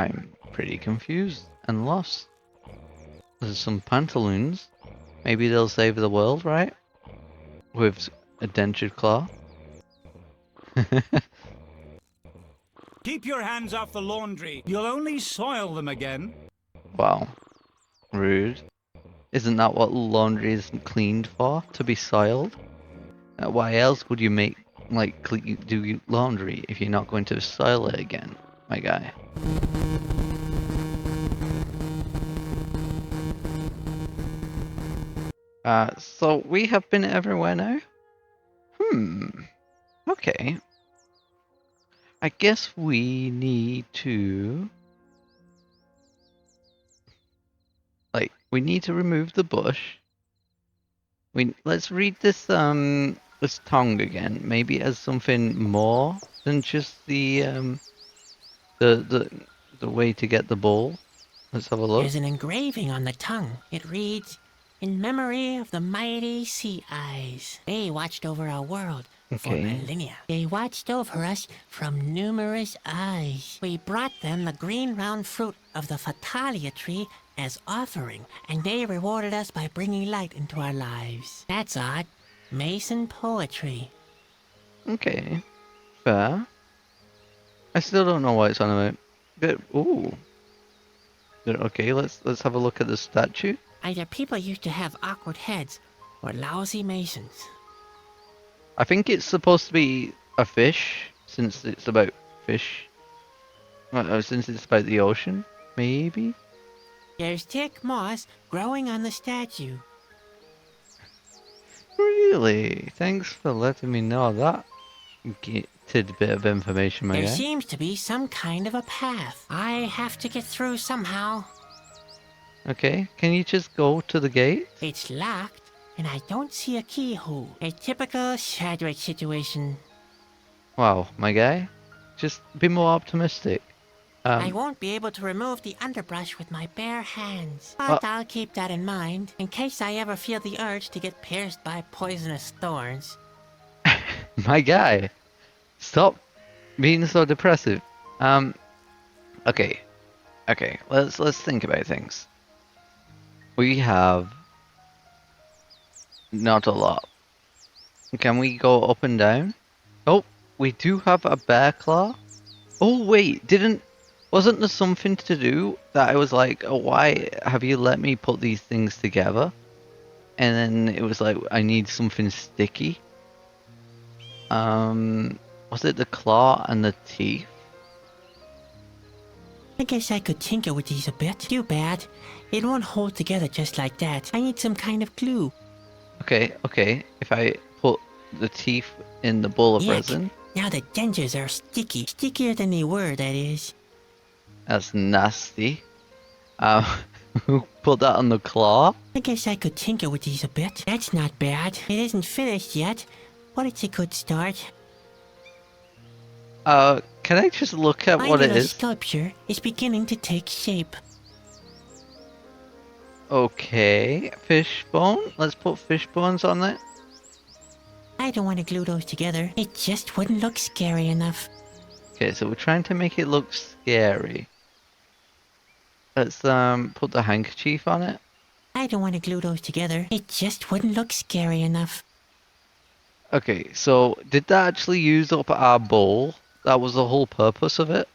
I'm pretty confused and lost. There's some pantaloons. Maybe they'll save the world, right? With a dentured claw. Keep your hands off the laundry. You'll only soil them again. Wow. Rude. Isn't that what laundry is cleaned for? To be soiled? Why else would you do laundry if you're not going to soil it again, my guy? So we have been everywhere now? Okay. I guess we need to... we need to remove the bush. Let's read this tongue again. Maybe as something more than just the way to get the ball. Let's have a look. There's an engraving on the tongue. It reads, "In memory of the mighty sea eyes. They watched over our world for millennia. They watched over us from numerous eyes. We brought them the green round fruit of the Fatalia tree as offering, and they rewarded us by bringing light into our lives." That's odd. Mason poetry. Okay. Fair. I still don't know what it's on about. But, ooh. Okay, let's have a look at the statue. Either people used to have awkward heads or lousy masons. I think it's supposed to be a fish, since it's about fish. Since it's about the ocean, maybe? There's thick moss growing on the statue. Really? Thanks for letting me know that tidbit of information, my guy. There seems to be some kind of a path. I have to get through somehow. Okay, can you just go to the gate? It's locked, and I don't see a keyhole. A typical Shadrach situation. Wow, my guy. Just be more optimistic. I won't be able to remove the underbrush with my bare hands. But I'll keep that in mind, in case I ever feel the urge to get pierced by poisonous thorns. My guy, stop being so depressive. Okay, let's think about things. We have not a lot. Can we go up and down? Oh, we do have a bear claw. Oh wait, wasn't there something to do that I was like, oh, why have you let me put these things together? And then it was like, I need something sticky. Was it the claw and the teeth? I guess I could tinker with these a bit. Too bad. It won't hold together just like that. I need some kind of glue. Okay. If I put the teeth in the bowl of resin. Now the dentures are sticky. Stickier than they were, that is. That's nasty. Put that on the claw. I guess I could tinker with these a bit. That's not bad. It isn't finished yet, but it's a good start. Can I just look at what it is? My little sculpture is beginning to take shape. Okay, fishbone. Let's put fish bones on it. I don't want to glue those together. It just wouldn't look scary enough. Okay, so we're trying to make it look scary. Let's put the handkerchief on it. I don't want to glue those together. It just wouldn't look scary enough. Okay, so did that actually use up our bowl? That was the whole purpose of it?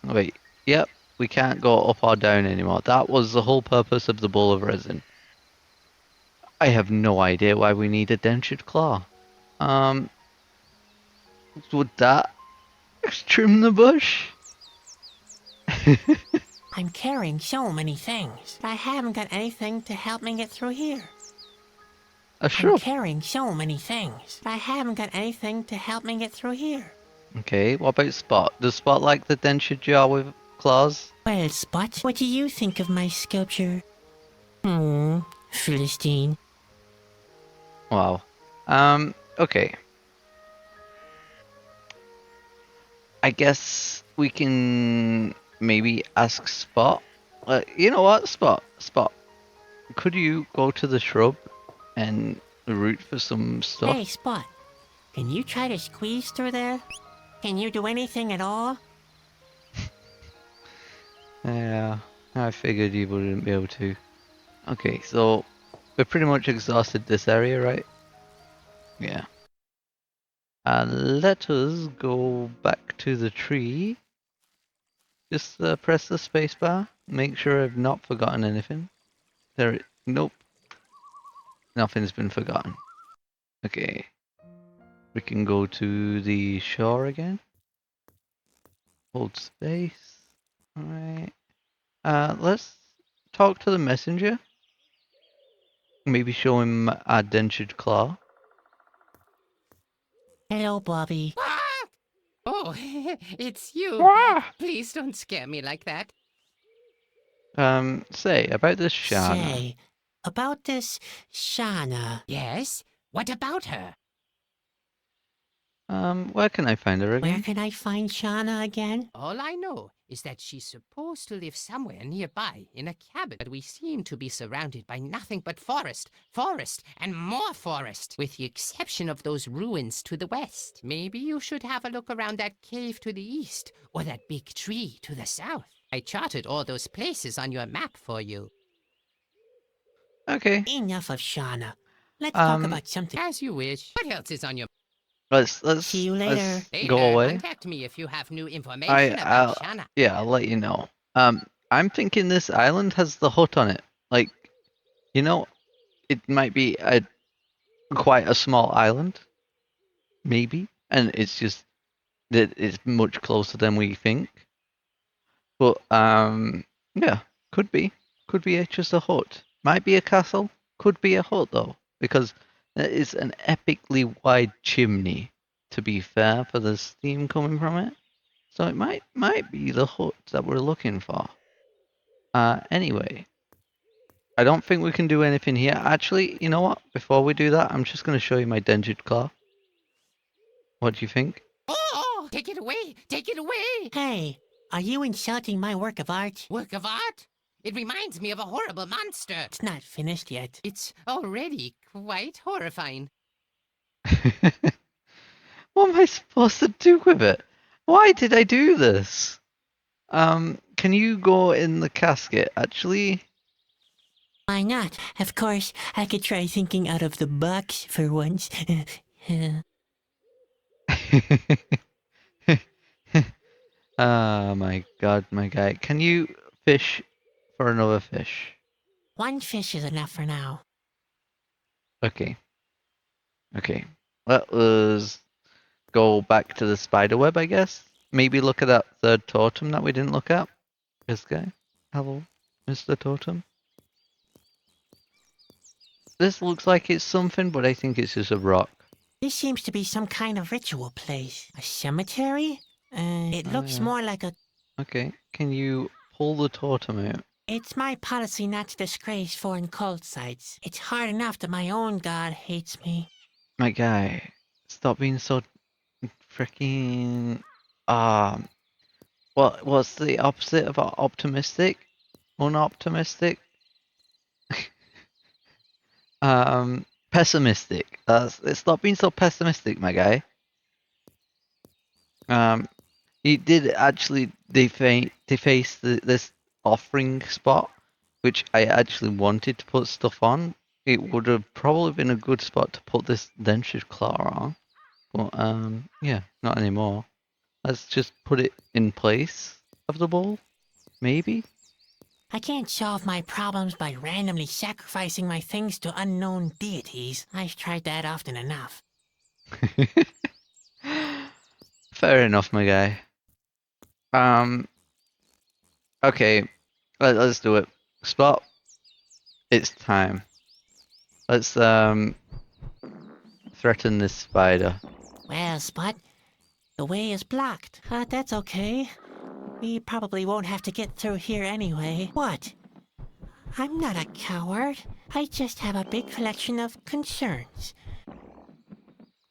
Wait, yep, we can't go up or down anymore. That was the whole purpose of the bowl of resin. I have no idea why we need a dentured claw. Would that trim the bush? I'm carrying so many things. I haven't got anything to help me get through here. Sure. I'm carrying so many things. I haven't got anything to help me get through here. Okay, what about Spot? Does Spot like the dentured jar with claws? Well, Spot, what do you think of my sculpture? Philistine. Wow. Okay. I guess we can maybe ask Spot. You know what, Spot? Could you go to the shrub and root for some stuff? Hey, Spot. Can you try to squeeze through there? Can you do anything at all? Yeah, I figured you wouldn't be able to. Okay, so we've pretty much exhausted this area, right? Yeah. Let us go back to the tree. Just press the spacebar. Make sure I've not forgotten anything. Nope, nothing's been forgotten. Okay, we can go to the shore again. Hold space. Alright. Let's talk to the messenger. Maybe show him our dentured claw. Hello, Bobby. Ah! Oh, it's you. Ah! Please don't scare me like that. Say, about this Shana. Say, about this Shauna, Yes? What about her? Where can I find her where again? can I find Shauna again? All I know is that she's supposed to live somewhere nearby in a cabin, but we seem to be surrounded by nothing but forest, forest, and more forest, with the exception of those ruins to the west. Maybe you should have a look around that cave to the east, or that big tree to the south. I charted all those places on your map for you. Okay. Enough of Shauna. Let's talk Um, about something. As you wish. What else is on your let's See you let's later. go Later, away. contact me if you have new information about I'll Shanna. yeah, I'll let you know. I'm thinking this island has the hut on it. Like, you know, it might be quite a small island, maybe, and it's just that it's much closer than we think. But yeah, could be just a hut. Might be a castle. Could be a hut though, because it's an epically wide chimney. To be fair, for the steam coming from it, so it might be the hut that we're looking for. Anyway, I don't think we can do anything here. Actually, you know what? Before we do that, I'm just going to show you my dentured claw. What do you think? Oh, take it away! Take it away! Hey, are you insulting my work of art? Work of art? It reminds me of a horrible monster. It's not finished yet. It's already quite horrifying. What am I supposed to do with it? Why did I do this? Can you go in the casket, actually? Why not? Of course, I could try thinking out of the box for once. Oh my god, my guy. Can you fish for another fish? One fish is enough for now. Okay. Okay. Let us go back to the spider web, I guess. Maybe look at that third totem that we didn't look at. This guy. Hello, Mr. Totem. This looks like it's something, but I think it's just a rock. This seems to be some kind of ritual place. A cemetery? It Oh, looks yeah. more like a... Okay. Can you pull the totem out? It's my policy not to disgrace foreign cult sites. It's hard enough that my own god hates me. My guy, stop being so freaking what's the opposite of optimistic? Unoptimistic? Pessimistic. Stop being so pessimistic, my guy. He did actually deface this offering spot, which I actually wanted to put stuff on. It would have probably been a good spot to put this dentured claw on, but yeah, not anymore. Let's just put it in place of the bowl, maybe. I can't solve my problems by randomly sacrificing my things to unknown deities. I've tried that often enough. Fair enough, my guy. Okay, let's do it. Spot. It's time. Let's threaten this spider. Well, Spot, the way is blocked. That's okay. We probably won't have to get through here anyway. What? I'm not a coward. I just have a big collection of concerns.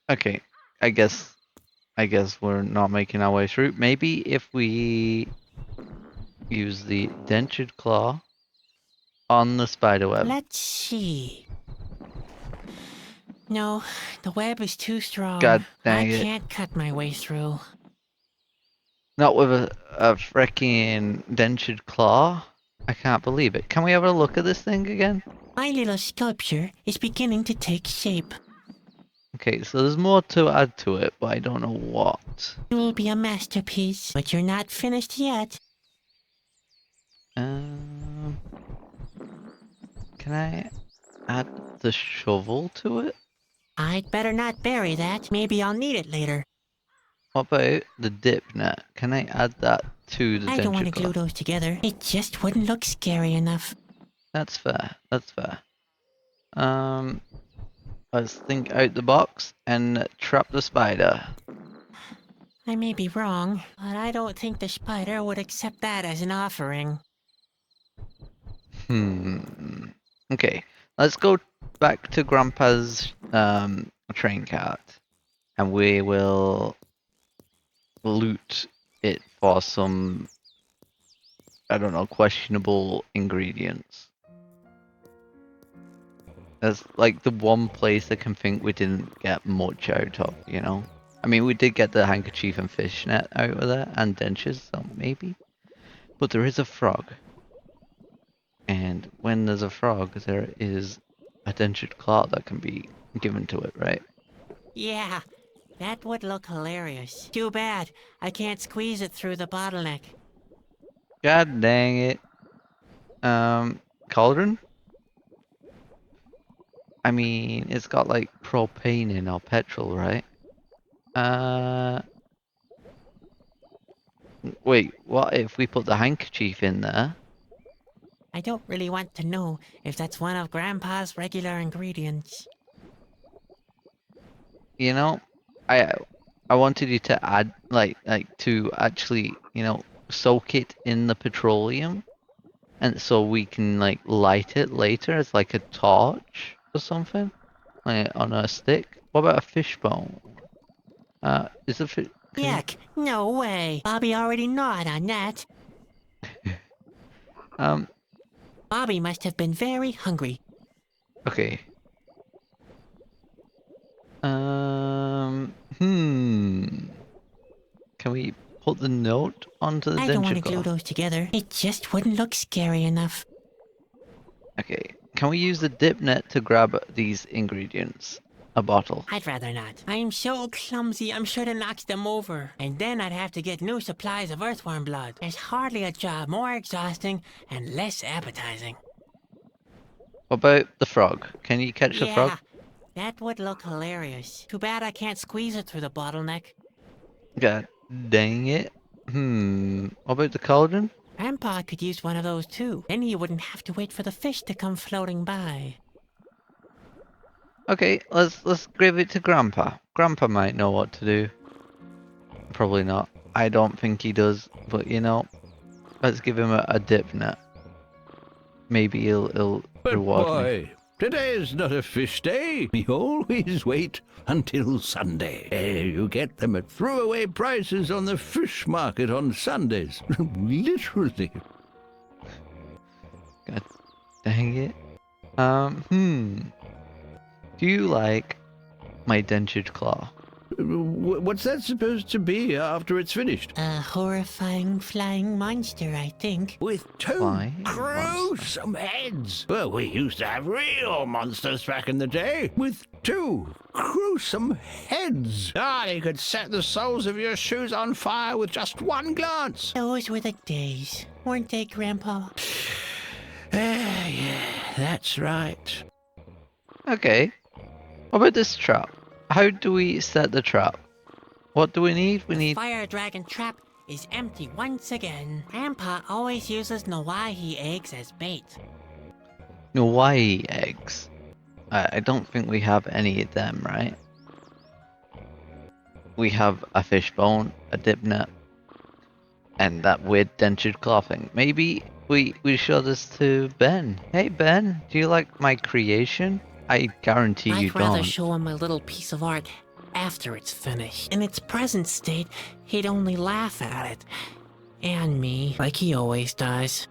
Okay, I guess we're not making our way through. Maybe if we use the dentured claw on the spider web. Let's see. No, the web is too strong. God I dang it. can't cut my way through. Not with a freaking dentured claw. I can't believe it. Can we have a look at this thing again? My little sculpture is beginning to take shape. Okay, so there's more to add to it, but I don't know what. It will be a masterpiece, but you're not finished yet. Um, can I add the shovel to it? I'd better not bury that. Maybe I'll need it later. What about the dip net? Can I add that to the I don't want to dentured glue claw? those together. It just wouldn't look scary enough. That's fair. That's fair. Um, let's think out the box and trap the spider. I may be wrong, but I don't think the spider would accept that as an offering. Okay, let's go back to Grandpa's train cart, and we will loot it for some, I don't know, questionable ingredients. That's like the one place I can think we didn't get much out of, you know? I mean, we did get the handkerchief and fishnet out of there, and dentures, so maybe. But there is a frog. And when there's a frog, there is a dentured claw that can be given to it, right? Yeah, that would look hilarious. Too bad. I can't squeeze it through the bottleneck. God dang it. Cauldron? I mean, it's got like propane in or petrol, right? Wait, what if we put the handkerchief in there? I don't really want to know if that's one of Grandpa's regular ingredients. You know, I I wanted you to add like to actually, you know, soak it in the petroleum, and so we can like light it later as like a torch or something, like on a stick. What about a fishbone? Is a fish? Yuck, no way. Bobby already gnawed on that. Um. Bobby must have been very hungry. Okay. Hmm. Can we put the note onto the I don't want denture to glue claw? those together. It just wouldn't look scary enough. Okay. Can we use the dip net to grab these ingredients? A bottle. I'd rather not. I'm so clumsy, I'm sure to knock them over. And then I'd have to get new supplies of earthworm blood. There's hardly a job more exhausting and less appetizing. What about the frog? Can you catch the frog? Yeah, that would look hilarious. Too bad I can't squeeze it through the bottleneck. God dang it. What about the cauldron? Grandpa could use one of those too. Then he wouldn't have to wait for the fish to come floating by. Okay, let's give it to Grandpa. Grandpa might know what to do. Probably not. I don't think he does, but you know, let's give him a dip net. Maybe he'll But reward me. boy, today's not a fish day. We always wait until Sunday. You get them at throwaway prices on the fish market on Sundays. Literally. God dang it. Do you like my dentured claw? What's that supposed to be after it's finished? A horrifying flying monster, I think. With two Flying gruesome heads. Well, we used to have real monsters back in the day. With two gruesome heads. Ah, you could set the soles of your shoes on fire with just one glance. Those were the days, weren't they, Grandpa? Yeah, that's right. Okay. What about this trap? How do we set the trap? What do we need? We The need... fire dragon trap is empty once again. Grandpa always uses Nawahi eggs as bait. Hawaii eggs. I don't think we have any of them, right? We have a fishbone, a dip net, and that weird dentured claw thing. Maybe we show this to Ben. Hey Ben, do you like my creation? I guarantee you I'd rather don't. show him my little piece of art after it's finished. In its present state, he'd only laugh at it. And me, like he always does.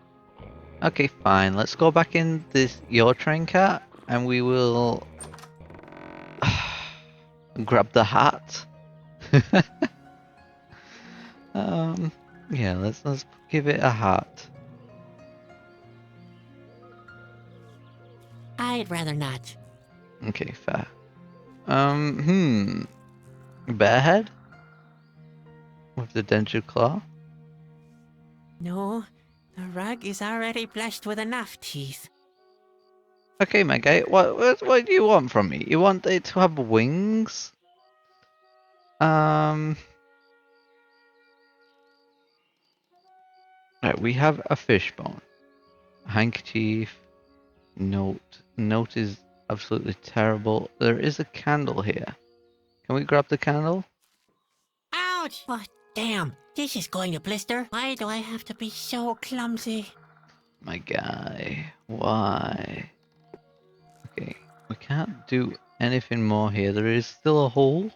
Okay, fine. Let's go back in this your train car, and we will grab the hat. Yeah, let's give it a heart. I'd rather not. Okay, fair. Bearhead? With the dentured claw? No, the rug is already blessed with enough teeth. Okay, my guy, what do you want from me? You want it to have wings? Right, we have a fishbone, a handkerchief, note. Note is absolutely terrible. There is a candle here. Can we grab the candle? Ouch! Oh, damn, this is going to blister. Why do I have to be so clumsy? My guy, why? Okay, we can't do anything more here. There is still a hole.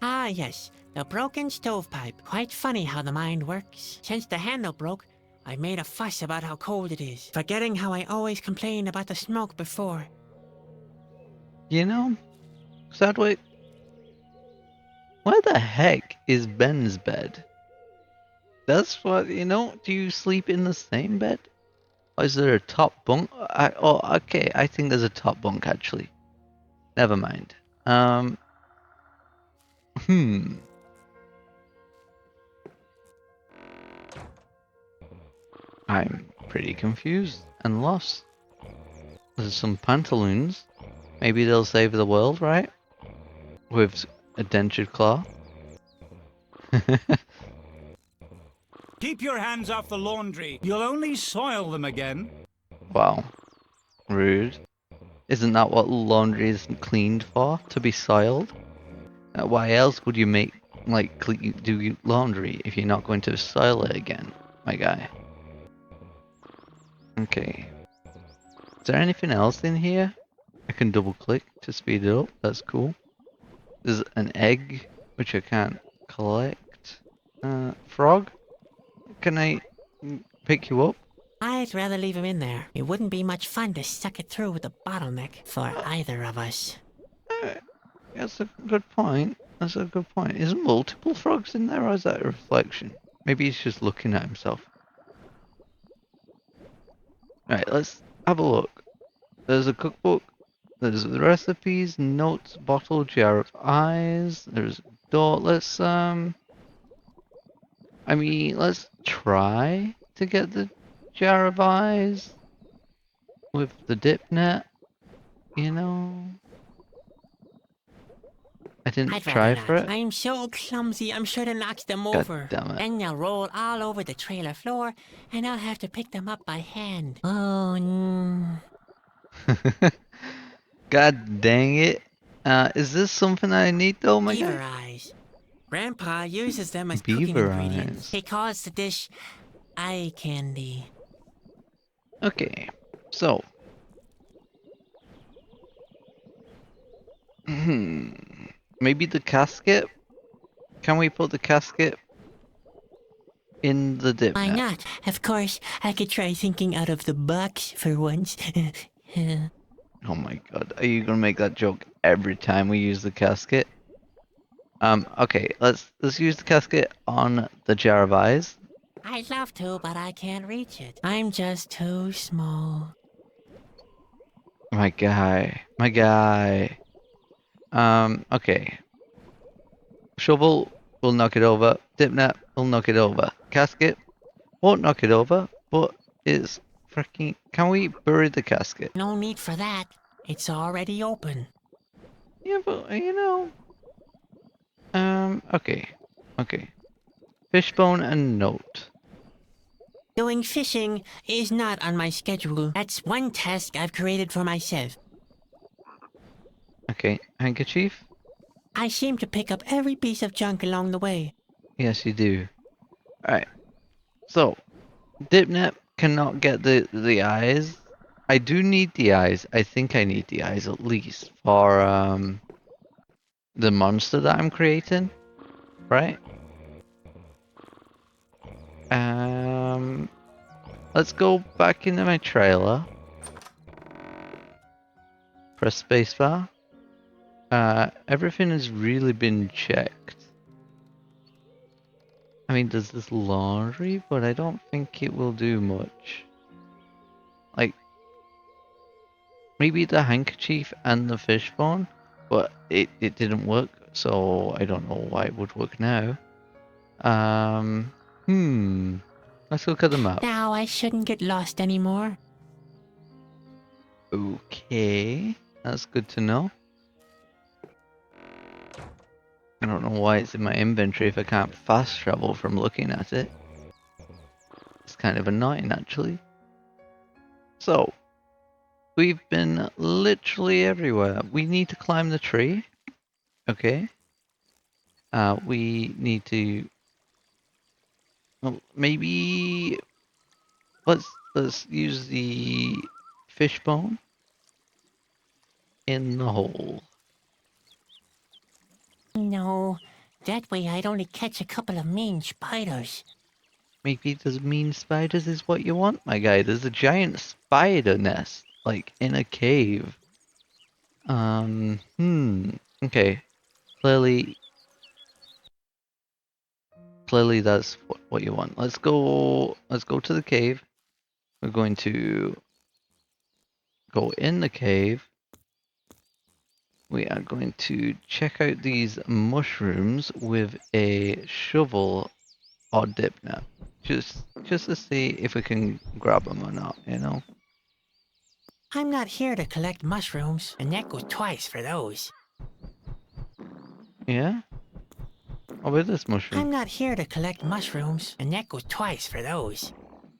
Ah, yes, the broken stovepipe. Quite funny how the mind works. Since the handle broke, I made a fuss about how cold it is, forgetting how I always complained about the smoke before. You know, Sadwick, where the heck is Ben's bed? That's what, do you sleep in the same bed? Or is there a top bunk? Okay, I think there's a top bunk actually. Never mind. Hmm. I'm pretty confused and lost. There's some pantaloons. Maybe they'll save the world, right? With a dentured claw. Keep your hands off the laundry. You'll only soil them again. Wow. Rude. Isn't that what laundry is cleaned for? To be soiled? Why else would you do laundry if you're not going to soil it again, my guy? Okay. Is there anything else in here? I can double click to speed it up. That's cool. There's an egg, which I can't collect. Frog? Can I pick you up? I'd rather leave him in there. It wouldn't be much fun to suck it through with a bottleneck for either of us. Uh, That's a good point. That's a good point. Is there multiple frogs in there, or is that a reflection? Maybe he's just looking at himself. Right, let's have a look. There's a cookbook. There's the recipes, notes, bottle, jar of eyes. There's a door. Let's try to get the jar of eyes with the dip net, you know? I didn't I'd rather try for not. it. I'm so clumsy, I'm sure to knock them God over. damn it. Then they'll roll all over the trailer floor, and I'll have to pick them up by hand. Oh, God dang it. Is this something I need though, my beaver guy? eyes. Grandpa uses them as cooking Beaver ingredients. eyes. He calls the dish eye candy. Okay, so. Maybe the casket? Can we put the casket in the dip Why net? not? Of course, I could try thinking out of the box for once. Oh my god, are you gonna make that joke every time we use the casket? Okay, let's use the casket on the jar of eyes. I'd love to, but I can't reach it. I'm just too small. My guy, my guy. Okay. Shovel will knock it over. Dip net will knock it over. Casket won't knock it over, but it's freaking. Can we bury the casket? No need for that. It's already open. Yeah, but Okay, okay. Fishbone and note. Doing fishing is not on my schedule. That's one task I've created for myself. Okay, handkerchief. I seem to pick up every piece of junk along the way. Yes, you do. All right. So, Dipnet cannot get the eyes. I do need the eyes. I think I need the eyes at least for the monster that I'm creating, right? Let's go back into my trailer. Press spacebar. Everything has really been checked. I mean, there's this laundry, but I don't think it will do much. Like, maybe the handkerchief and the fishbone, but it didn't work, so I don't know why it would work now. Hmm. Let's look at the map. Now I shouldn't get lost anymore. Okay, that's good to know. I don't know why it's in my inventory if I can't fast travel from looking at it. It's kind of annoying, actually. So, we've been literally everywhere. We need to climb the tree. Okay. We need to... Well, maybe... Let's use the fishbone in the hole. No, that way I'd only catch a couple of mean spiders. Maybe those mean spiders is what you want, my guy. There's a giant spider nest, like, in a cave. Okay. Clearly that's what you want. Let's go to the cave. We're going to go in the cave. We are going to check out these mushrooms with a shovel or dip net. Just to see if we can grab them or not, you know? I'm not here to collect mushrooms, and that goes twice for those. Yeah? What about this mushroom? I'm not here to collect mushrooms, and that goes twice for those.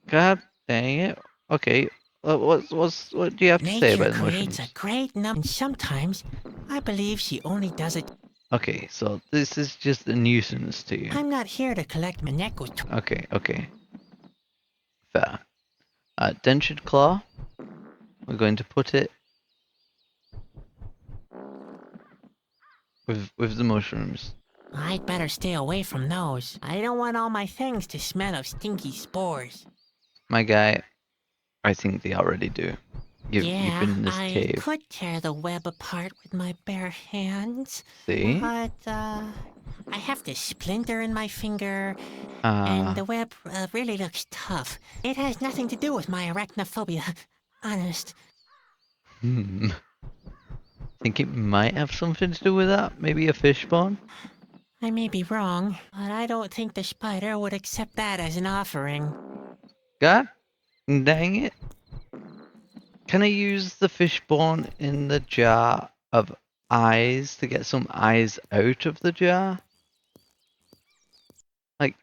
God dang it. Okay. What do you have to say Nature about the creates a mushrooms? great number, and sometimes I believe she only does it. Okay, so this is just a nuisance to you. I'm not here to collect, and that goes Okay. Fair. Dentured claw. We're going to put it with the mushrooms. I'd better stay away from those. I don't want all my things to smell of stinky spores. My guy, I think they already do. You've Yeah, been in this I cave. could tear the web apart with my bare hands, See? but I have this splinter in my finger, and Uh, the web really looks tough. It has nothing to do with my arachnophobia. Honest. hmm. Think it might have something to do with that? Maybe a fishbone? I may be wrong, but I don't think the spider would accept that as an offering. God dang it. Can I use the fishbone in the jar of eyes to get some eyes out of the jar? Like,